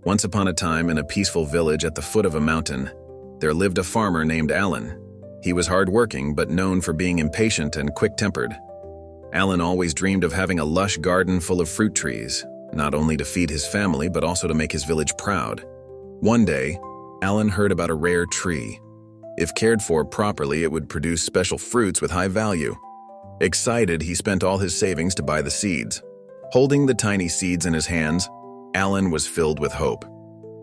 Once upon a time, in a peaceful village at the foot of a mountain, there lived a farmer named Alan. He was hardworking, but known for being impatient and quick-tempered. Alan always dreamed of having a lush garden full of fruit trees, not only to feed his family, but also to make his village proud. One day, Alan heard about a rare tree. If cared for properly, it would produce special fruits with high value. Excited, he spent all his savings to buy the seeds. Holding the tiny seeds in his hands, Alan was filled with hope.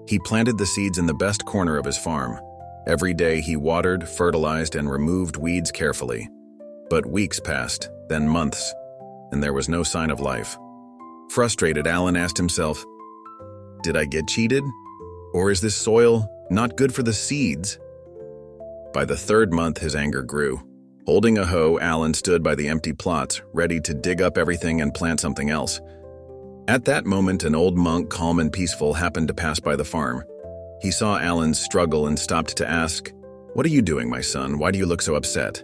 He planted the seeds in the best corner of his farm. Every day he watered, fertilized, and removed weeds carefully. But weeks passed, then months, and there was no sign of life. Frustrated, Alan asked himself, "Did I get cheated? Or is this soil not good for the seeds?" By the third month, his anger grew. Holding a hoe, Alan stood by the empty plots, ready to dig up everything and plant something else. At that moment, an old monk, calm and peaceful, happened to pass by the farm. He saw Alan's struggle and stopped to ask, "What are you doing, my son? Why do you look so upset?"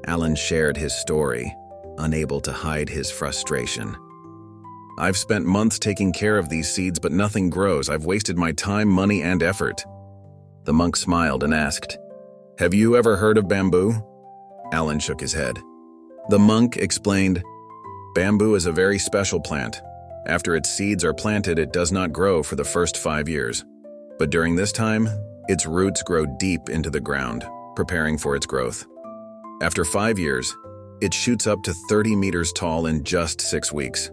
Alan shared his story, unable to hide his frustration. "I've spent months taking care of these seeds, but nothing grows. I've wasted my time, money, and effort." The monk smiled and asked, "Have you ever heard of bamboo?" Alan shook his head. The monk explained, "Bamboo is a very special plant. After its seeds are planted, it does not grow for the first 5 years. But during this time, its roots grow deep into the ground, preparing for its growth. After 5 years, it shoots up to 30 meters tall in just 6 weeks.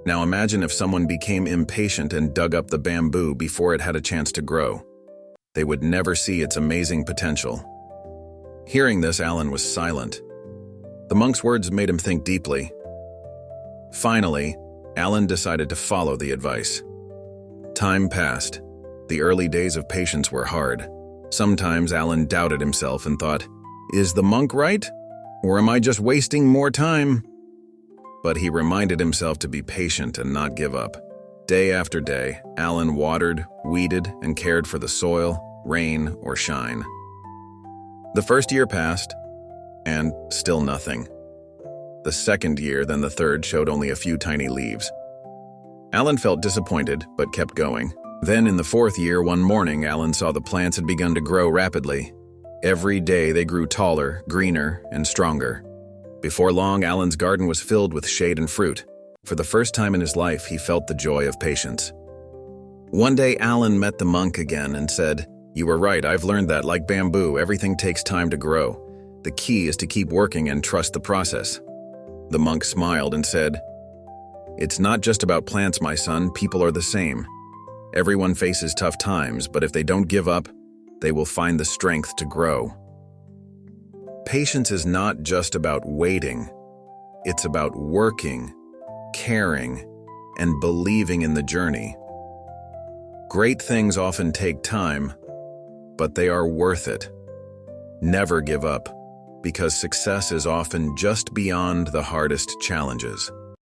Now imagine if someone became impatient and dug up the bamboo before it had a chance to grow. They would never see its amazing potential." Hearing this, Alan was silent. The monk's words made him think deeply. Finally, Alan decided to follow the advice. Time passed. The early days of patience were hard. Sometimes Alan doubted himself and thought, "Is the monk right? Or am I just wasting more time?" But he reminded himself to be patient and not give up. Day after day, Alan watered, weeded, and cared for the soil, rain, or shine. The first year passed, and still nothing. The second year, then the third, showed only a few tiny leaves. Alan felt disappointed, but kept going. Then in the fourth year, one morning, Alan saw the plants had begun to grow rapidly. Every day they grew taller, greener, and stronger. Before long, Alan's garden was filled with shade and fruit. For the first time in his life, he felt the joy of patience. One day, Alan met the monk again and said, "You were right, I've learned that, like bamboo, everything takes time to grow. The key is to keep working and trust the process." The monk smiled and said, "It's not just about plants, my son, people are the same. Everyone faces tough times, but if they don't give up, they will find the strength to grow." Patience is not just about waiting. It's about working, caring, and believing in the journey. Great things often take time, but they are worth it. Never give up, because success is often just beyond the hardest challenges.